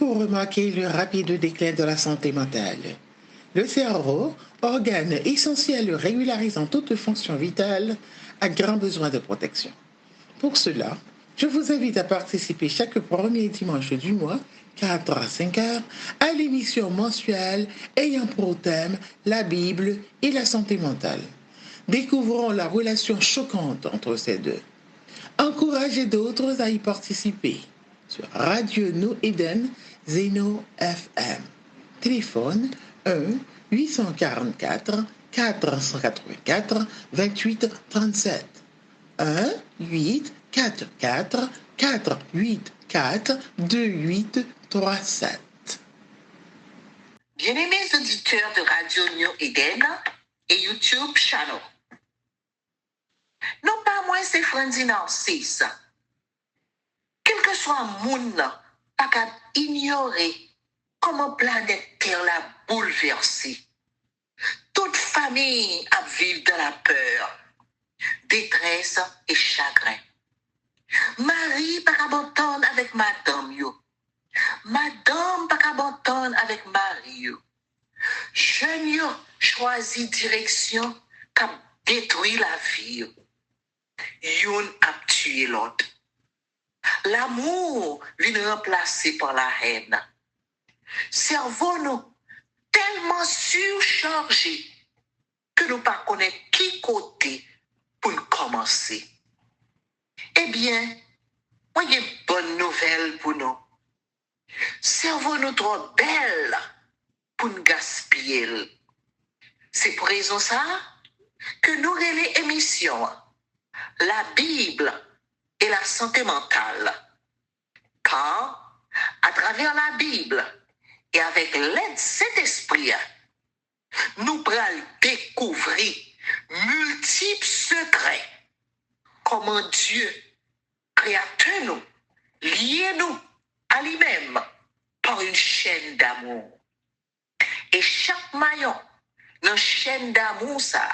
Avez-vous remarqué le rapide déclin de la santé mentale? Le cerveau, organe essentiel régularisant toute fonction vitale, a grand besoin de protection. Pour cela, je vous invite à participer chaque premier dimanche du mois, 4 à 5 heures, à l'émission mensuelle ayant pour thème la Bible et la santé mentale. Découvrons la relation choquante entre ces deux. Encouragez d'autres à y participer sur Radio New Eden, Zeno FM. Téléphone 1 844 484 28 37. 1 8 4 4 4 8 4 2 8 3 7. Bien-aimés auditeurs de Radio New Eden et YouTube Channel. Non pas moins c'est Franzi Narcisse. Quel que soit le monde, pas qu'à ignorer comment planète Terre l'a bouleversé. Toute famille a vécu dans la peur, détresse et chagrin. Marie pas qu'à m'entendre avec madame yo. Madame pas qu'à m'entendre avec Marie yo. Jeune yo choisi direction qui détruit la vie yo. Yon a tué l'autre. L'amour vient remplacé par la haine. Cerveau nous tellement surchargé que nous pas connaissons qui côté pour nous commencer. Eh bien, moi j'ai une bonne nouvelle pour nous. Cerveau nous trop belle pour nous gaspiller. C'est pour raison ça que nous relais émission la Bible et la santé mentale. Car, à travers la Bible et avec l'aide de cet esprit, nous pourrons découvrir multiples secrets. Comment Dieu, créateur nous, lié nous à lui-même par une chaîne d'amour. Et chaque maillon dans la chaîne d'amour, ça,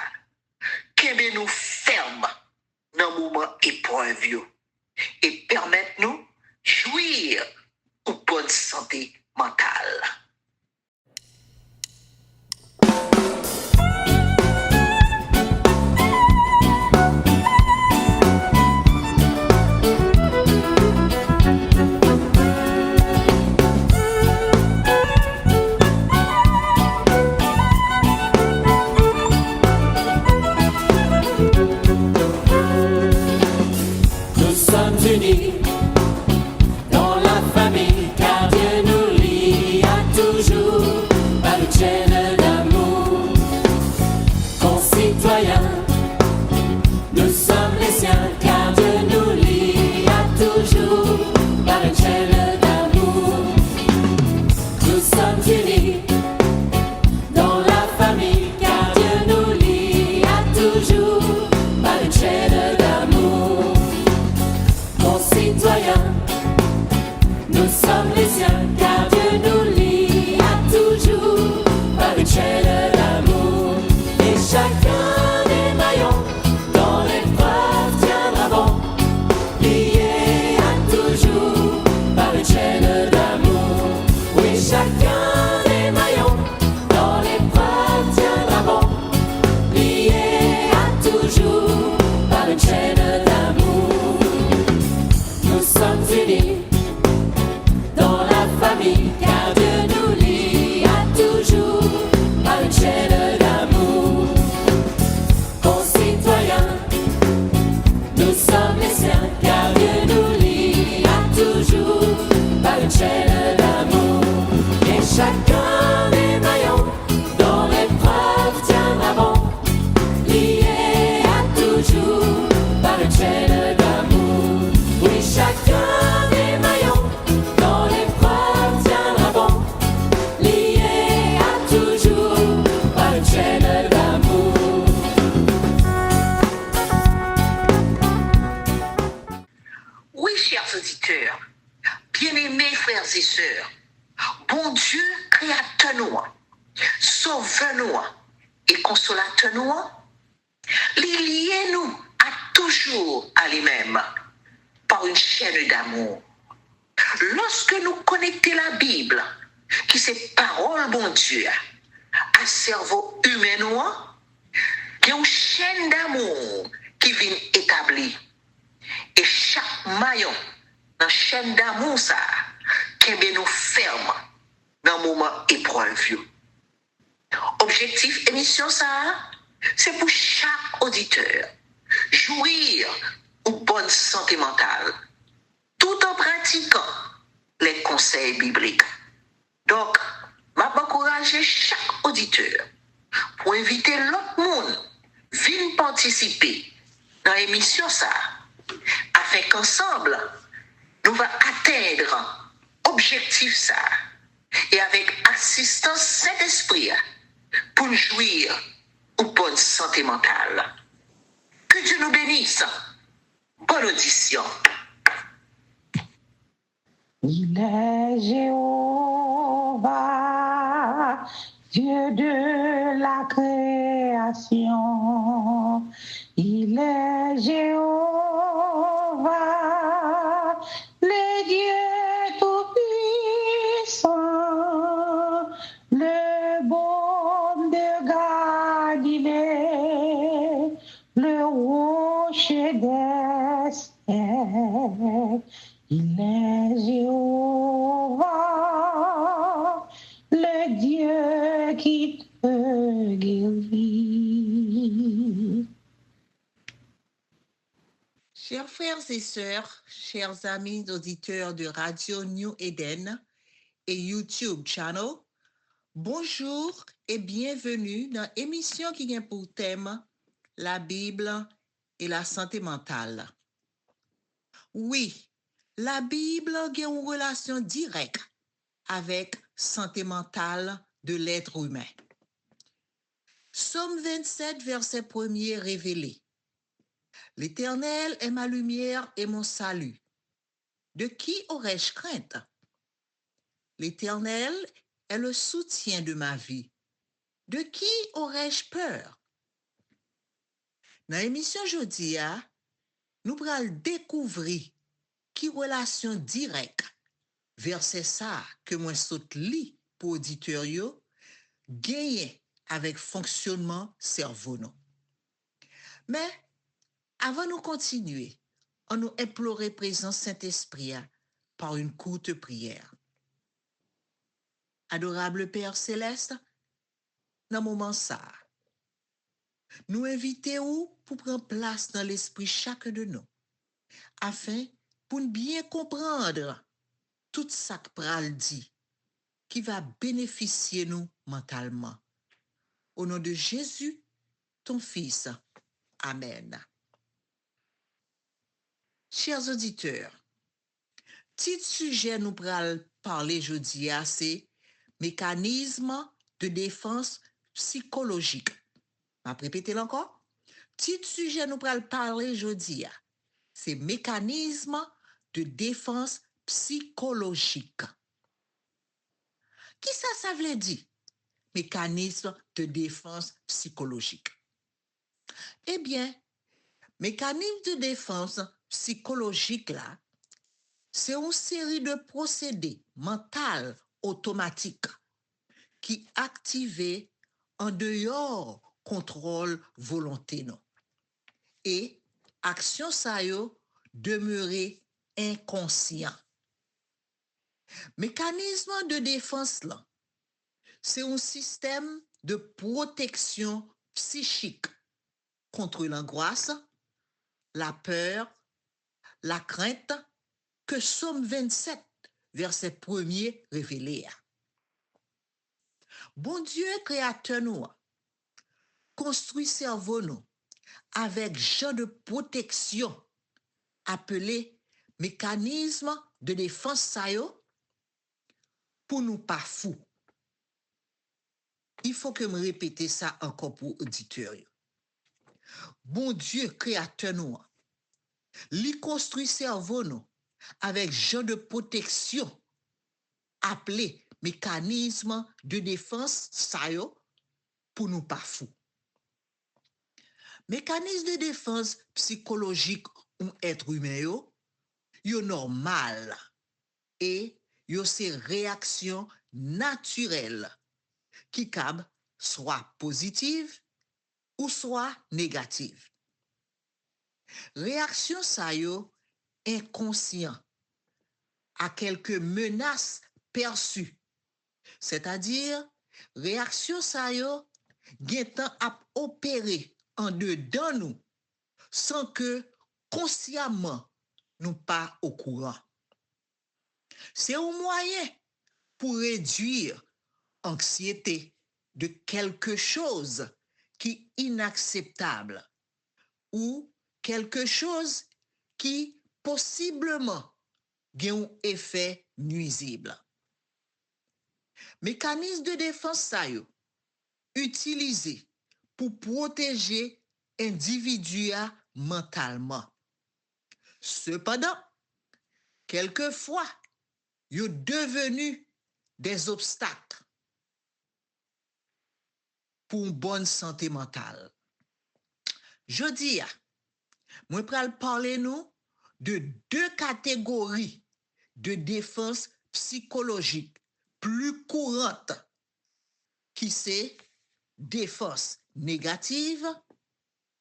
qui nous ferme dans le moment épreuve et permettre-nous jouir une bonne santé mentale. Dans la famille, car Dieu nous lie à toujours par une chaîne d'amour. Concitoyens, nous sommes les siens, car Dieu nous lie à toujours par une chaîne d'amour. Nous sommes unis dans la famille, car Dieu nous lie à toujours par une chaîne d'amour. Concitoyens, nous sommes les siens, car Dieu nous lie à toujours par une chaîne d'amour. Et chacun des maillons dans l'épreuve tiendra bon, lié à toujours par une chaîne d'amour. Oui, chacun des maillons dans l'épreuve tiendra bon, lié à toujours par une chaîne d'amour. Nous sommes unis dans la famille, car Dieu nous lie à toujours par une chaîne d'amour. Concitoyens, nous sommes les siens, car Dieu nous lie à toujours par une chaîne d'amour. Et chacun des maillons dans l'épreuve tiendra bon, lié à toujours par une chaîne d'amour. Oui, chacun des maillons dans l'épreuve tiendra bon, lié à toujours par une chaîne d'amour. Oui, chers auditeurs, bien-aimés frères et sœurs, bon Dieu, créateur nous, sauveur nous et consolateur nous, liez-nous à toujours à lui-même par une chaîne d'amour. Lorsque nous connectons la Bible, qui c'est parole bon Dieu, à cerveau humain, il y a une chaîne d'amour qui vient établir. Et chaque maillon dans la chaîne d'amour, ça, qui nous ferme dans le moment épreuve. Objectif émission, ça, c'est pour chaque auditeur jouir une bonne santé mentale, tout en pratiquant les conseils bibliques. Donc, je encourager chaque auditeur pour inviter l'autre monde à venir participer dans l'émission ça, afin qu'ensemble, nous allons atteindre l'objectif ça, et avec assistance Saint-Esprit, pour jouir une bonne santé mentale. Que Dieu nous bénisse. Bonne audition. Il est Jéhovah, Dieu de la création. Il est Jéhovah, le Dieu tout-puissant, le bon de Galilée, le rocher des siècles. Il est Jéhovah, le Dieu qui te guérit. Chers frères et sœurs, chers amis auditeurs de Radio New Eden et YouTube Channel, bonjour et bienvenue dans l'émission qui a pour thème la Bible et la santé mentale. Oui, la Bible a une relation directe avec santé mentale de l'être humain. Psaume 27, verset 1er révélé. L'Éternel est ma lumière et mon salut. De qui aurais-je crainte? L'Éternel est le soutien de ma vie. De qui aurais-je peur? Dans l'émission aujourd'hui, nous allons découvrir qui relation directe verset ça que moi saute li pour auditeur yo gagner avec fonctionnement cerveau non. Mais avant nous continuer, on nous implorer présence Saint-Esprit par une courte prière. Adorable Père céleste, dans le moment ça, nous invitons pour prendre place dans l'esprit chacun de nous, afin pour bien comprendre tout ça que pral dit, qui va bénéficier nous mentalement. Au nom de Jésus, ton Fils. Amen. Chers auditeurs, petit sujet nous pral parler aujourd'hui, c'est mécanisme de défense psychologique. Je vais répéter encore. Petit sujet nous pral parler aujourd'hui, c'est mécanisme de défense psychologique. Qui ça veut dire? Mécanisme de défense psychologique. Eh bien, mécanisme de défense psychologique là, c'est une série de procédés mentaux automatiques qui activent en dehors contrôle volonté non. Et action ça yo demeurer inconscient. Mécanisme de défense là, c'est un système de protection psychique contre l'angoisse, la peur, la crainte que Psaume 27, verset 1er révélé. Bon Dieu créateur nous construit cerveau nous avec genre de protection appelé mécanisme de défense ça yo, pour nous pas fou. Il faut que me répéter ça encore pour auditeurs. Bon Dieu créateur nous, lui construit cerveau nous avec genre de protection appelé mécanisme de défense ça yo, pour nous pas fou. Mécanisme de défense psychologique ou être humain yo normal et yo c'est réaction naturelle qui cap soit positive ou soit négative. Réaction ça yo inconscient à quelques menaces perçues, c'est-à-dire réaction ça yo gen temps à opérer en dedans nous sans que consciemment nous pas au courant. C'est un moyen pour réduire anxiété de quelque chose qui est inacceptable ou quelque chose qui possiblement a un effet nuisible. Mécanisme de défense ça yo, utilisé pour protéger individu mentalement. Cependant, quelquefois, yo devenu des obstacles pour une bonne santé mentale. Je dis, moi pral parler nous de deux catégories de défense psychologique plus courantes qui c'est défense négative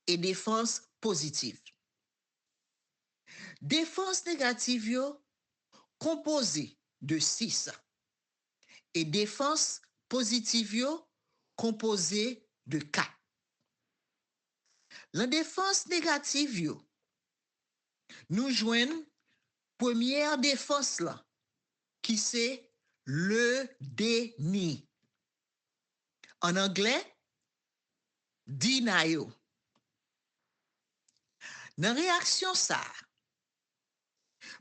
et défense positive. Défense négative yo composée de 6 et défense positive yo composée de 4. La défense négative yo, nous joignons première défense là qui c'est le déni. En anglais, denial. Dans réaction ça,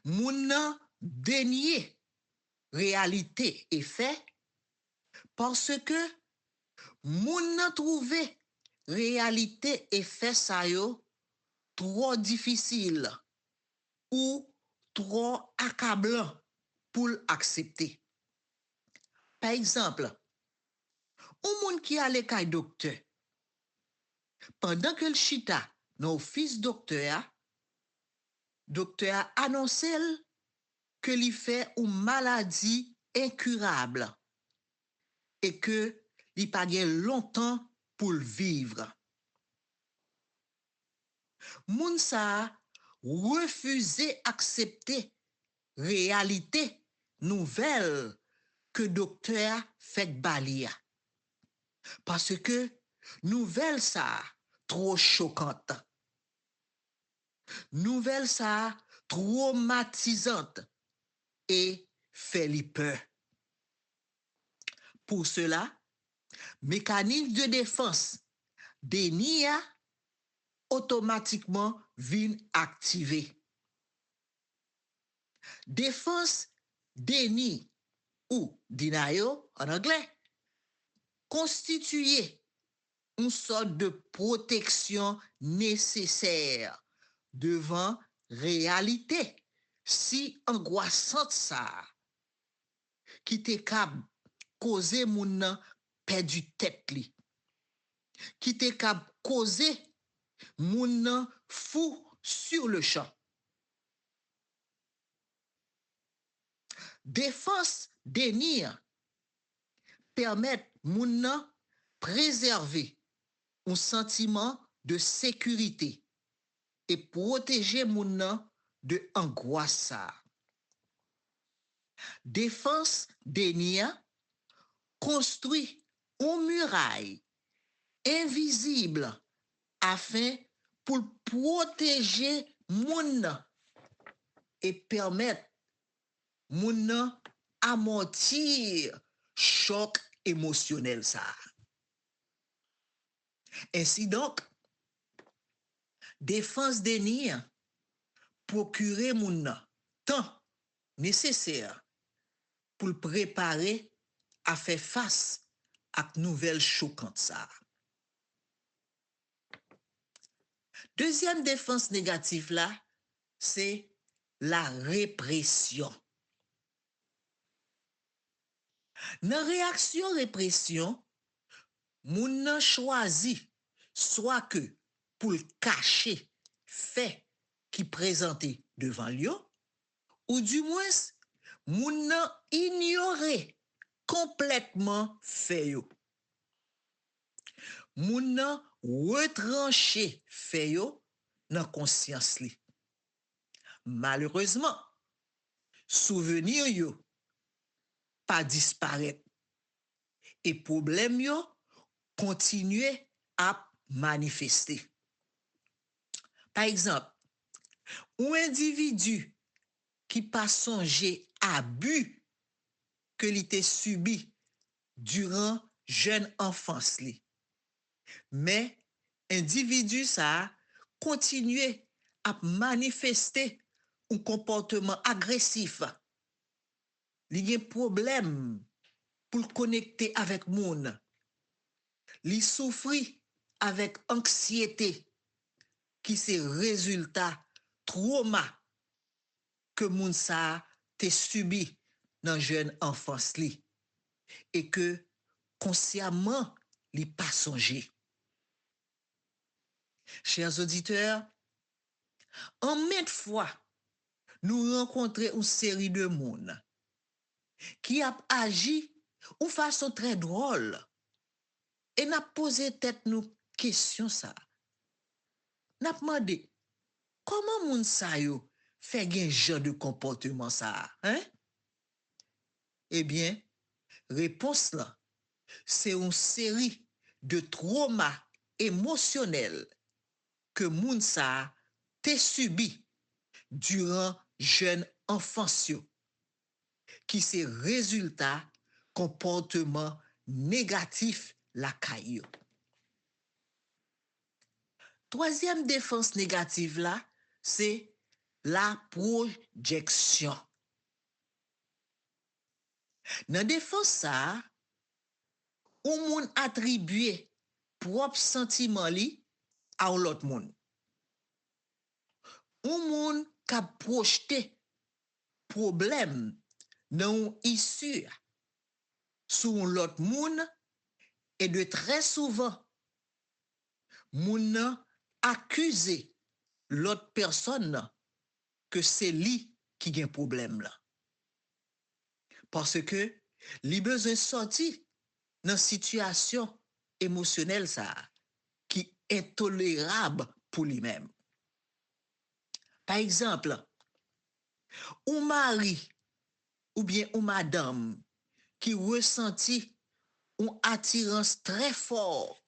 moun nan dénier réalité et fait parce que moun nan trouve réalité et fait ça yo trop difficile ou trop accablant pour l'accepter. Par exemple, un moun qui a le kay docteur, pendant que le chita dans office docteur annonce que li fait une maladie incurable et que li pa gen longtemps pour vivre. Moun sa refusé accepter réalité nouvelle que docteur fait balia. Parce que nouvelle ça trop choquante. Nouvelle ça traumatisante et fait li peur. Pour cela, mécanisme de défense déni automatiquement vient activer. Défense déni ou denial en anglais constitue une sorte de protection nécessaire devant réalité si angoissante ça qui te cap causer moun nan perdu tête li, qui te cap causer moun nan fou sur le champ. Défense déni permet moun nan préserver un sentiment de sécurité et protéger moun nan de angoisse. Défense déni construit une muraille invisible afin pour protéger moun nan et permettre moun nan amortir choc émotionnel ça. Ainsi donc, défense déni procurer moun nan temps nécessaire pour préparer à faire face à nouvelles choquantes ça. Deuxième défense négative là, c'est la répression. Dans réaction répression, moun nan choisi soit que pour cacher fait qui présenté devant lui, ou du moins Moun nan ignorer complètement fait yo. Moun nan retrancher fait yo dans conscience li. Malheureusement, souvenir yo pas disparaître et problème yo continuer à manifester. Par exemple, un individu qui pas songé abus que l'était subi durant jeune enfance li. Mais individu ça continuer à manifester un comportement agressif. Il y a un problème pour connecter avec moun. Il souffre avec anxiété qui c'est résultat trauma que moun sa te subi dans jeune enfance li et que consciemment li pas songé. Chers auditeurs, en maintes fois, nous rencontrons une série de monde qui a agi de façon très drôle et n'a posé tête nous question ça. N'a demandé comment moun sa yo fait gen genre de comportement ça, hein? Eh bien, réponse là, c'est une série de traumas émotionnels que moun sa te subi durant jeune enfance yo, qui c'est résultat comportement négatif la caillou. Troisième défense négative là, c'est la projection. Dans défense ça, ou moun attribuer propre sentiment li à l'autre moun. Ou moun ka projeté problème non issue sur l'autre moun et de très souvent moun nan accuser l'autre personne que c'est lui qui gen problème là. Parce que li besoin sortir dans situation émotionnelle ça qui est intolérable pour lui-même. Par exemple, un mari ou bien une madame qui ressentit une attirance très forte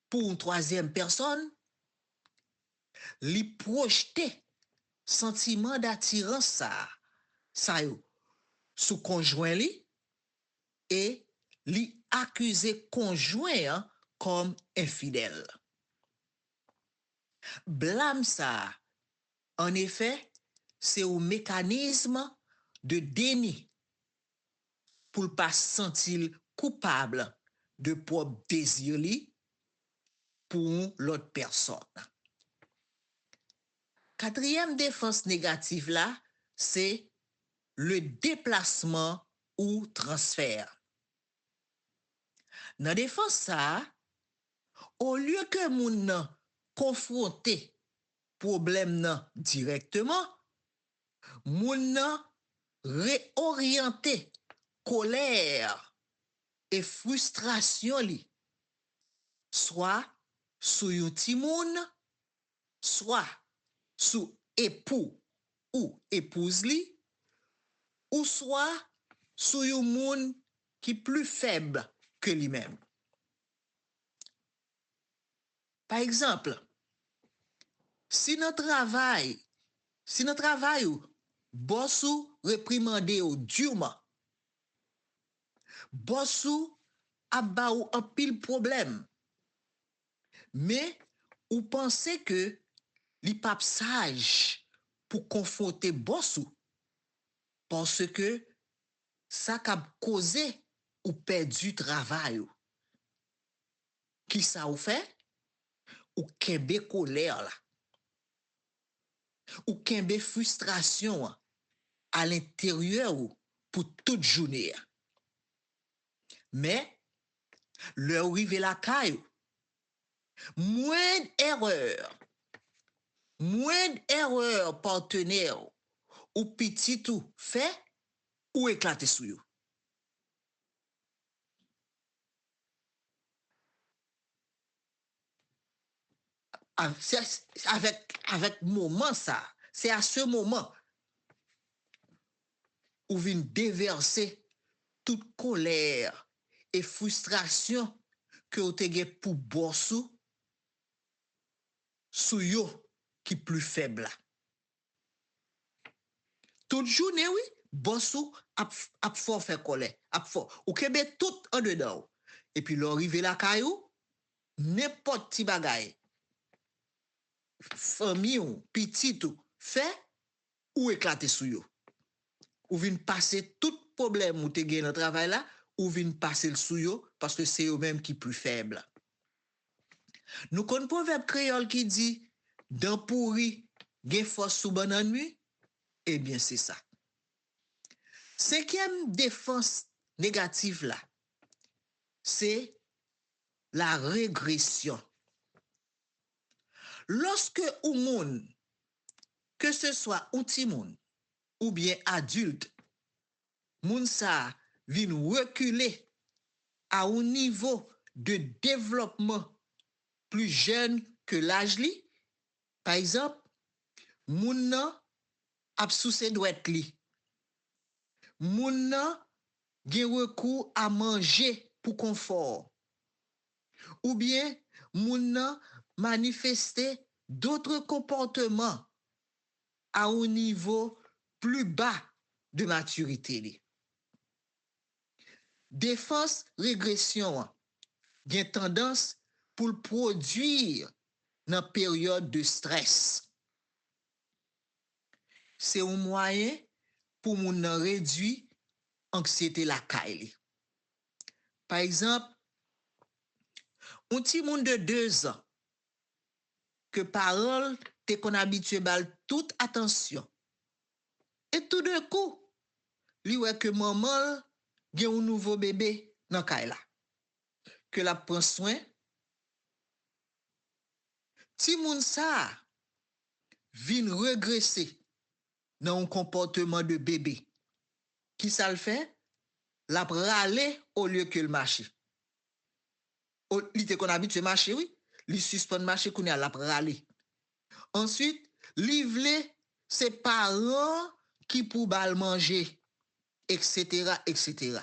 pour une troisième personne, li projeter sentiment d'attirance ça yo sous conjoint li et li accuser conjoint comme infidèle. Blâme ça, en effet, c'est un mécanisme de déni pour pas sentir coupable de propre désir li pour l'autre personne. Quatrième défense négative là, c'est le déplacement ou transfert. Dans défense ça, au lieu que moun nan confronter problème nan directement, moun nan réorienter colère et frustration li, soit sous yon ti moun, soit sous époux ou épouse li, ou soit sous yon moun qui plus faible que lui-même. Par exemple, si notre travail ou boss ou réprimandé ou durement, boss ou a ba ou un pile problème, mais ou pensez que li pap sage pour confronter boss ou parce que ça cap causé ou perdu travail ou. Qui ça ou fait? Ou kembe colère là. Ou kembe frustration à l'intérieur ou pour toute journée. Mais le rive la caille, moins d'erreur partenaire ou petit tout fait, ou éclater sou yo. Avec moment ça, c'est à ce moment où vient déverser toute colère et frustration que vous avez pour bossou sou yo qui plus faible là. Toute journée oui, bossou ap fort faire colère, ap fort. Ou kebe tout en dedans. Et puis l'arrivée la caillou, n'importe ti bagay. Famille ou petit ou fait ou éclater sou yo. Ou vin passer tout problème ou te gen dans travail là, ou vin passer le sou yo parce que c'est eux même qui plus faible. Nous connaissons un proverbe créole qui dit dans pourri gen force sous bonne nuit. Eh bien c'est ça. Cinquième défense négative là, c'est la régression. Lorsque ou moun, que ce soit un petit moun ou bien adulte, moun sa vin reculer à un niveau de développement plus jeune que l'âge li, par exemple, moun nan ap sou se douet li. Moun nan gen recours à manger pour confort. Ou bien, moun nan manifester d'autres comportements à un niveau plus bas de maturité li. Défense régression gen tendance pour le produire dans période de stress. C'est un moyen pour moun nan réduire anxiété la kaili. Par exemple, un petit moun de 2 ans que parole te qu'on habitué bal toute attention. Et tout d'un coup, li wè que maman gen un nouveau bébé dans kaila. Que la prend soin. Ti moun sa vin regresser dans un comportement de bébé. Qui ça le fait? La râler au lieu que le marcher. Li te qu'on habitué marcher, oui. Li suspend marcher qu'on a la râler. Ensuite, li vle ses parents qui pour bal manger, etc., etc.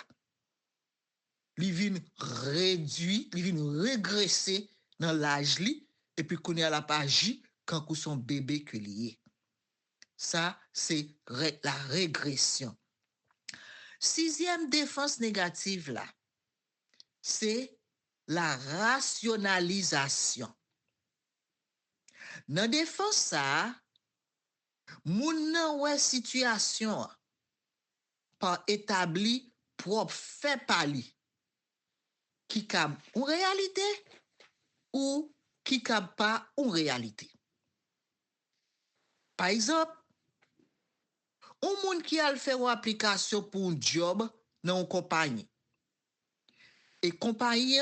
Li vin réduit, li vin régresser dans l'âge li, et puis qu'on a la page quand son bébé que lié. Ça, c'est la régression. Sixième défense négative là, c'est la rationalisation. Dans défense ça, moun nan wè situation par établi propre fait pali qui kab en réalité ou qui kab pas en réalité. Par exemple, un moun qui a fait une application pour un job dans une compagnie. Et compagnie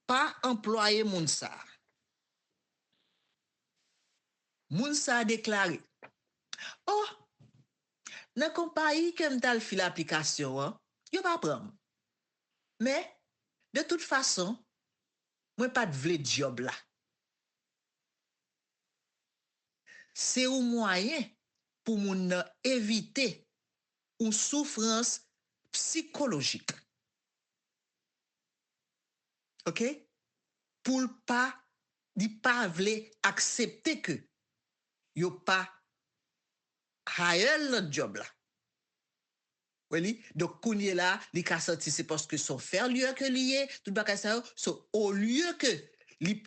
pas employé moun sa. Moun sa a déclaré, oh, dans compagnie que m'tal fi l'application, yo pas prendre. Mais de toute façon, moi pas de vle job là. C'est un moyen pour moun éviter une souffrance psychologique. OK? Pour pas vle accepter que yo pas hire le job là. Oui, donc kounye là, li ka senti c'est parce que son faire lieu que lié, tout bagay ça, so au lieu que li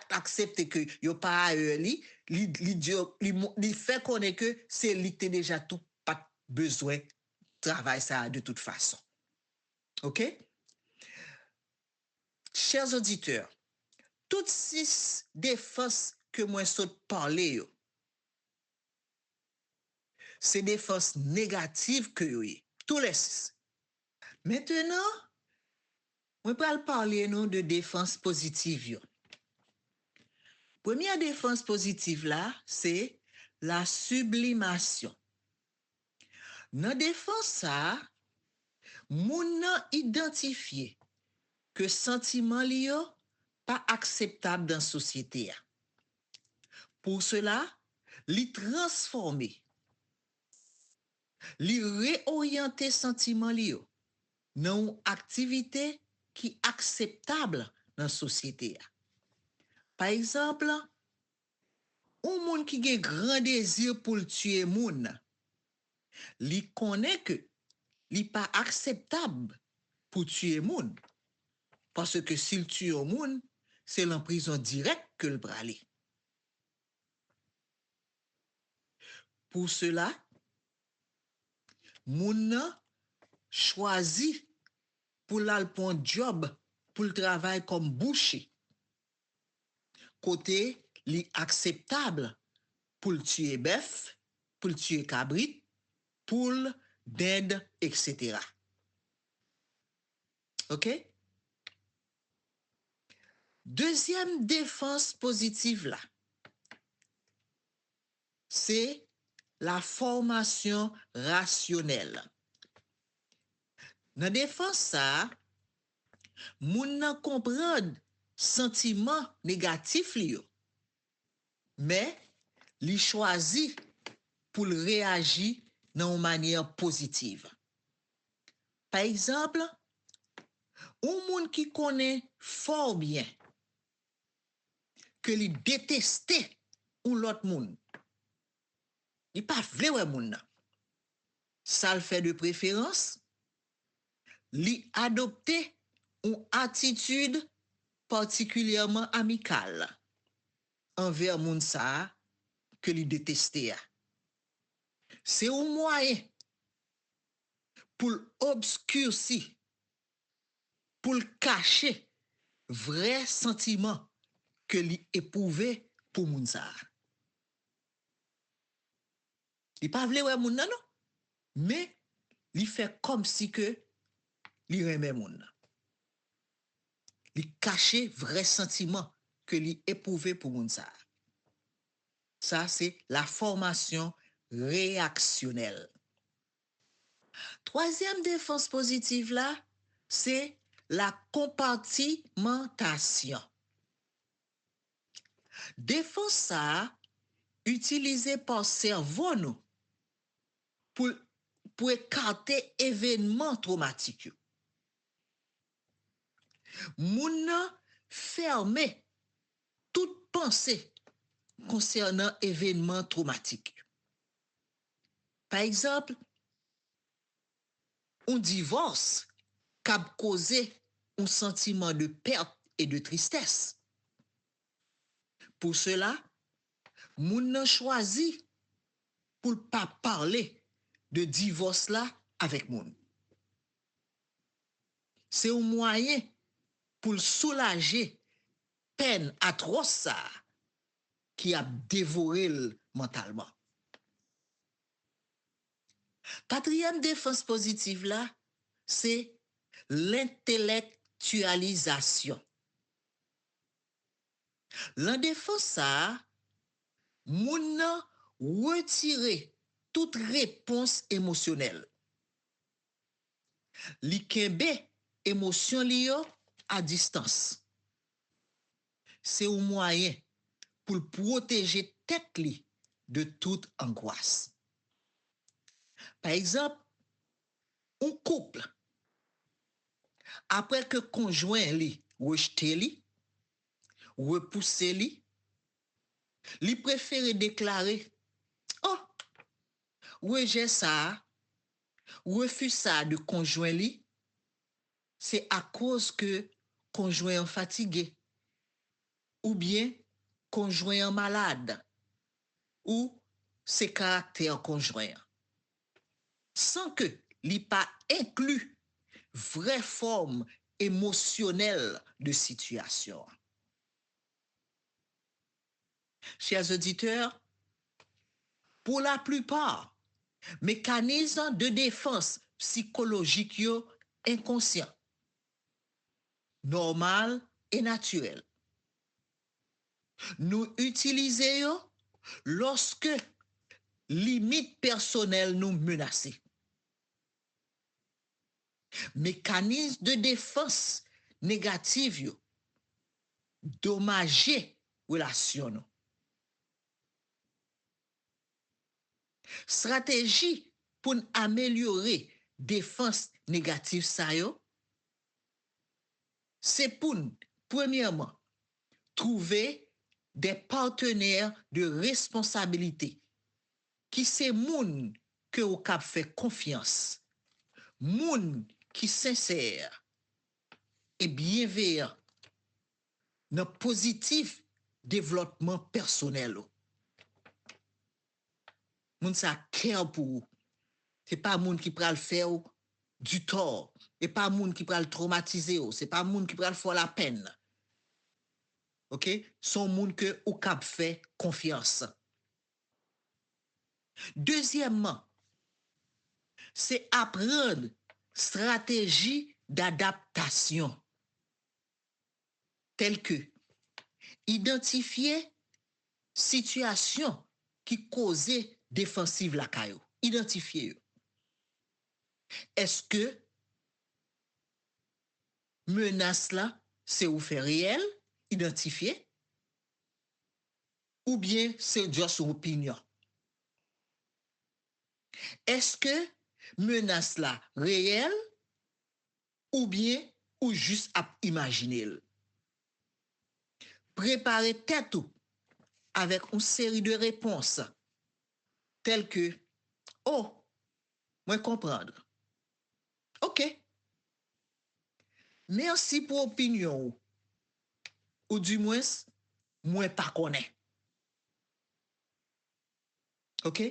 accepter que yo pas li fait connaître que c'est li te déjà tout pas besoin travail ça de toute façon. OK? Chers auditeurs, toutes 6 défenses que moi saute parler yo, c'est défenses négatives que yo y, tous les 6. Maintenant, on va parler nous de défense positive yo. Première défense positive là, c'est la sublimation. Dans défense ça, moun nan identifié que sentiment li yo pas acceptable dans société a. Pour cela, li transformer, li réorienter sentiment li yo dans une activité qui acceptable dans société a. Par exemple, un moun qui gen grand désir pour le tuer moun, li connaît que li pas acceptable pour tuer moun parce que s'il tue un moun, c'est l'emprisonnement direct que le bralé. Pour cela, moun nan choisi pour l'al pon job pour le travail comme boucher. Côté li acceptable pour le tuer bœuf, pour le tuer cabrit, poule, dinde, etc. OK? Deuxième défense positive là, c'est la formation rationnelle. Dans défense ça, moun nan comprendre sentiment négatif li yo, mais li choisi pour réagir d'une manière positive. Par exemple, un moun qui connaît fort bien que li déteste ou l'autre moun, li pas vle wè moun nan. Ça le fait de préférence, li adopter une attitude particulièrement amicale envers moun sa que li déteste. C'est un moyen pour obscurcir, pour cacher vrai sentiment que li éprouvé pour moun sa. Li pa vle wè moun nan non, mais li fait comme si que li remè moun nan. Li caché vrai sentiment que li éprouvé pour moun sa. Ça c'est la formation réactionnelle. Troisième défense positive là, c'est la compartimentation. Défense ça utilisée par cerveau nous pour écarter événements traumatiques. Moun nan fermer toute pensée concernant événements traumatiques. Par exemple, un divorce qui a causé un sentiment de perte et de tristesse. Pour cela, moun nan choisi pour pas parler de divorce là avec moun. C'est un moyen pour soulager peine atroce ça qui a dévoré mentalement. Quatrième défense positive là, c'est l'intellectualisation. La défense ça, moun nan retirer toute réponse émotionnelle. Li kembe émotion li yo à distance. C'est un moyen pour protéger tête li de toute angoisse. Par exemple, un couple, après que conjoint li rejete li, repousse li, li préfère déclarer oh, rejet ça, refus ça de conjoint li, c'est à cause que conjoint fatigué, ou bien conjoint malade, ou c'est caractère conjoint. Sans que li pas inclus vraie forme émotionnelle de situation. Chers auditeurs, pour la plupart, mécanismes de défense psychologique yo inconscient, normal et naturel. Nous utilisons lorsque limite personnelle nous menacent. Mécanisme de défense négative yo, dommager relation nou. Stratégie pour améliorer défense négative ça yo, c'est pour premièrement trouver des partenaires de responsabilité qui c'est moun que ou cap fait confiance, moun qui sincère et bienveillant dans positif développement personnel. Moun sa care pour ou. C'est pas moun qui pral faire ou du tort, et pas moun qui pral traumatiser ou, c'est pas moun qui pral faire la peine. OK? Son moun que ou cap fait confiance. Deuxièmement, c'est apprendre stratégie d'adaptation telle que identifier situation qui causait défensive la caillou. Identifier. Est-ce que menace là, c'est ou fait réel, identifier, ou bien c'est juste une opinion? Est-ce que menace là réelle, ou bien ou juste à imaginer? Préparez tête ou avec une série de réponses telles que oh, moi comprendre. OK. Merci pour opinion ou du moins moi pas connaît. OK?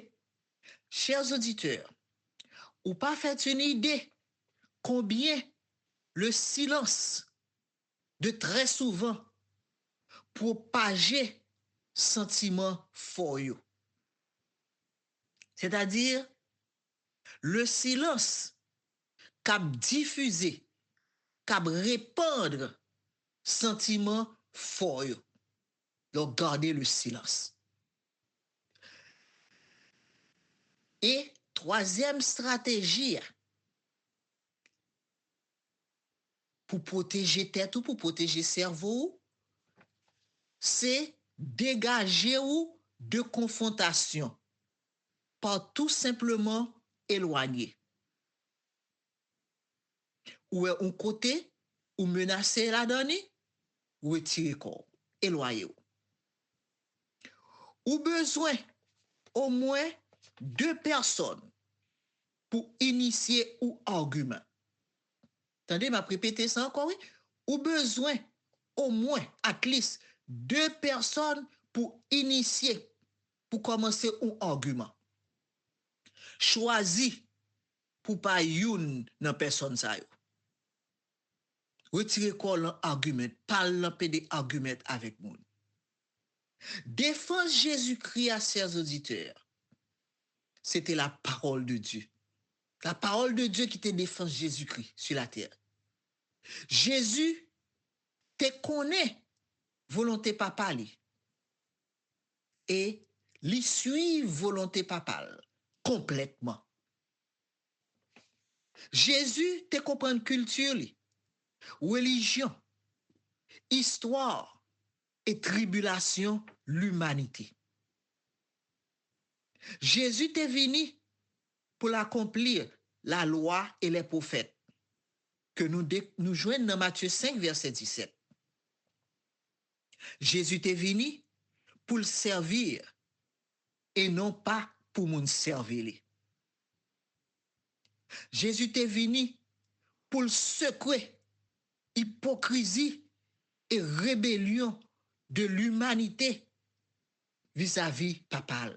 Chers auditeurs, ou pas fait une idée combien le silence de très souvent propager sentiment fort yo. C'est-à-dire le silence cap diffuser, cap répandre sentiment fort yo. Donc gardez le silence. Et troisième stratégie pour protéger tête ou pour protéger cerveau, c'est dégager ou de confrontation par tout simplement éloigner. Ou est un côté, ou menacer la donne, ou retirer corps, éloigner. Ou besoin au moins 2 personnes pour initier ou argument. Attendez, m'a répété ça encore, oui? Ou besoin au moins, at least, 2 personnes pour initier, pour commencer un argument. Choisi pour pas youn nan personne sa yo. Retirez quoi l'argument, parle des arguments avec moun. Défense Jésus-Christ à ses auditeurs. C'était la parole de Dieu. La parole de Dieu qui te défend Jésus-Christ sur la terre. Jésus te connaît volonté papa li. Et li suit volonté papa complètement. Jésus te comprend culture li, religion, histoire et tribulation l'humanité. Jésus est venu pour accomplir la loi et les prophètes que nous joignons dans Matthieu 5, verset 17. Jésus est venu pour le servir et non pas pour nous servir. Jésus est venu pour le secouer hypocrisie et rébellion de l'humanité vis-à-vis papa.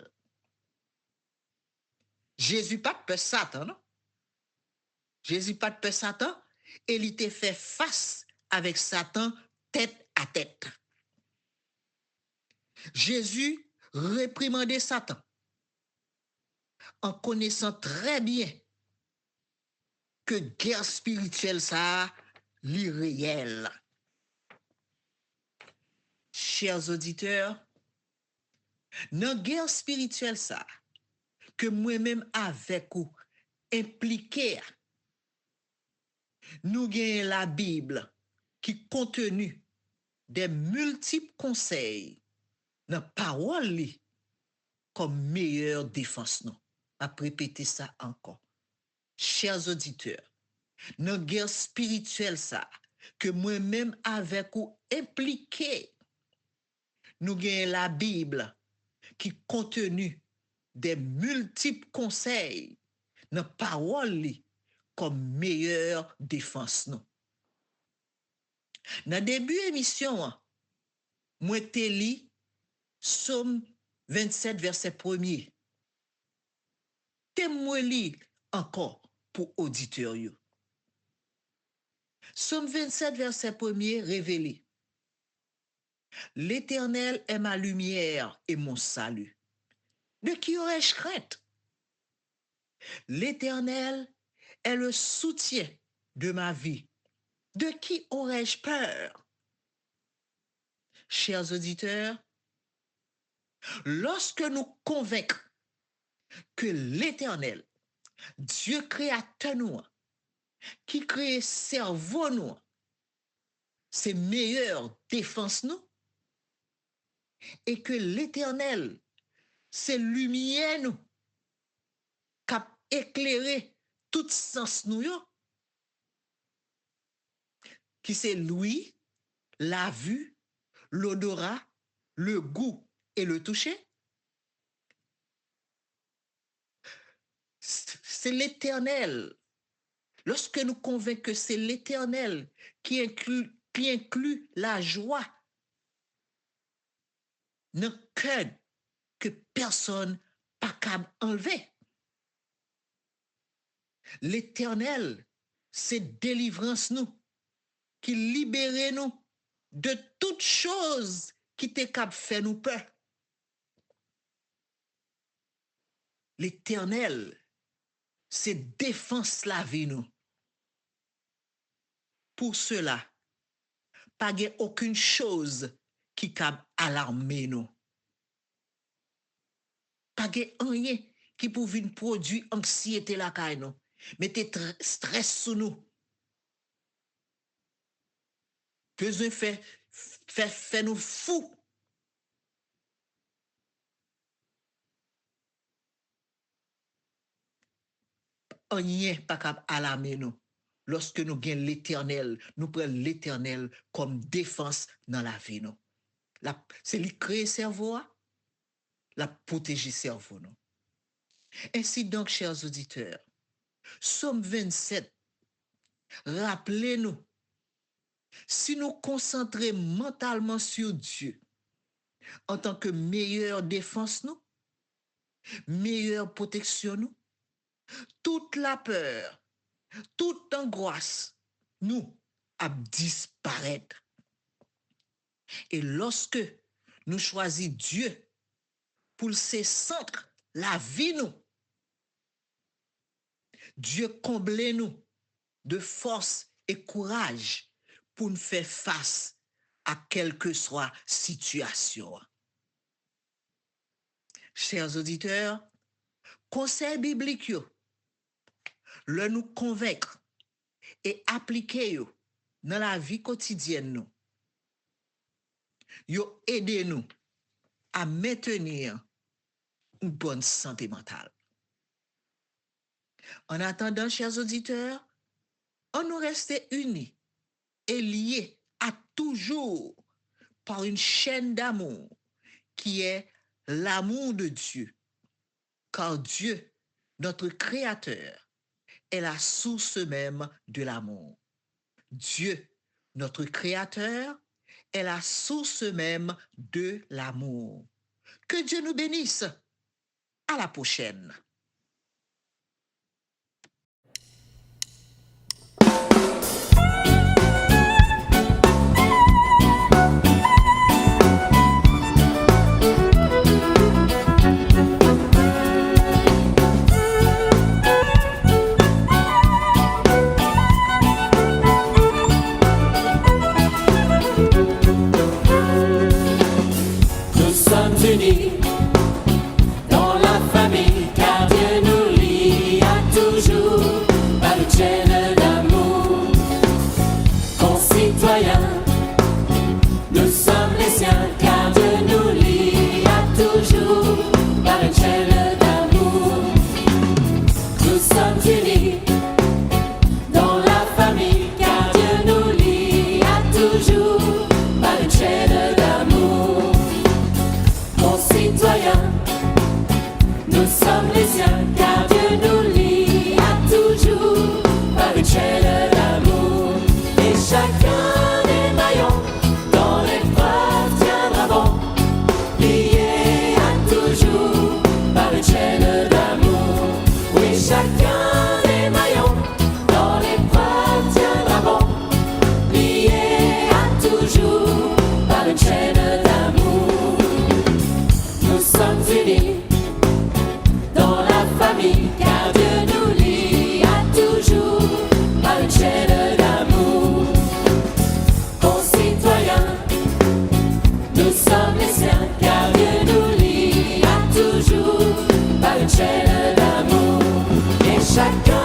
Jésus pas de peur Satan, non? Jésus pas de peur Satan, et il était fait face avec Satan tête à tête. Jésus réprimandait Satan en connaissant très bien que guerre spirituelle ça l'irréel. Chers auditeurs, dans guerre spirituelle ça que moi-même avec vous impliqué, nous gagnons la Bible qui contenu des multiples conseils dans la parole li, comme meilleure défense. Non. Je vais répéter ça encore. Chers auditeurs, dans la guerre spirituelle, ça, que moi-même avec ou impliqué, nous gagnons la Bible qui contenu des multiples conseils dans la parole li, comme meilleure défense. Non. Dans le début de l'émission, moi te li Somme 27, verset 1er. Te moi li encore pour auditeurs yo. Somme 27, verset 1er révélé. L'Éternel est ma lumière et mon salut. De qui aurais-je crainte? L'Éternel est le soutien de ma vie. De qui aurais-je peur? Chers auditeurs, lorsque nous convaincons que l'Éternel, Dieu créateur nous, qui crée cerveau nous, c'est meilleure défense nous, et que l'Éternel, c'est lumière nous, qui a éclairé tout sens nous, qui c'est l'ouïe, la vue, l'odorat, le goût et le toucher. C'est l'Éternel. Lorsque nous convainquons que c'est l'Éternel qui inclut la joie dans le cœur que personne pas capable enlever. L'Éternel, c'est délivrance nous, qui libère nous de toutes choses qui te capable faire nous peur. L'Éternel, c'est défense la vie nous. Pour cela, pas de aucune chose qui cap alarmer nous. Pas de rien qui peut venir produire anxiété la caille nous. Mettez stress sur nous. Besoin fait nous fous. Rien pas capable alarmer nous. Lorsque nous gagnons l'Éternel, nous prenons l'Éternel comme défense dans la vie. C'est lui créer cerveau, la protéger cerveau. Non? Ainsi donc, chers auditeurs, Somme 27, rappelez-nous, si nous concentrons mentalement sur Dieu, en tant que meilleure défense, nous, meilleure protection, nous, toute la peur, toute angoisse, nous, à disparaître. Et lorsque nous choisissons Dieu pour ses centres, la vie, nous, Dieu comble nous de force et courage pour nous faire face à quelle que soit situation. Chers auditeurs, conseil biblique, le nous convaincre et appliquer dans la vie quotidienne, nous, yo aidez nous à maintenir une bonne santé mentale. En attendant, chers auditeurs, on nous reste unis et liés à toujours par une chaîne d'amour qui est l'amour de Dieu. Car Dieu, notre Créateur, est la source même de l'amour. Dieu, notre Créateur, est la source même de l'amour. Que Dieu nous bénisse. À la prochaine. Nous sommes unis dans la famille car sommes unis dans la famille, car Dieu nous lie à toujours par une chaîne d'amour. Concitoyens, nous sommes les siens, car Dieu nous lie à toujours par une chaîne d'amour. Et chacun des maillons dans l'épreuve tiendra bon, lié à toujours par une chaîne d'amour. Oui, chacun des maillons dans l'épreuve tiendra bon, lié à toujours par une chaîne d'amour. Nous sommes unis dans la famille, car Dieu nous lie à toujours par une chaîne d'amour. Concitoyens, nous sommes les siens, car Dieu nous lie à toujours par une chaîne d'amour. Et chacun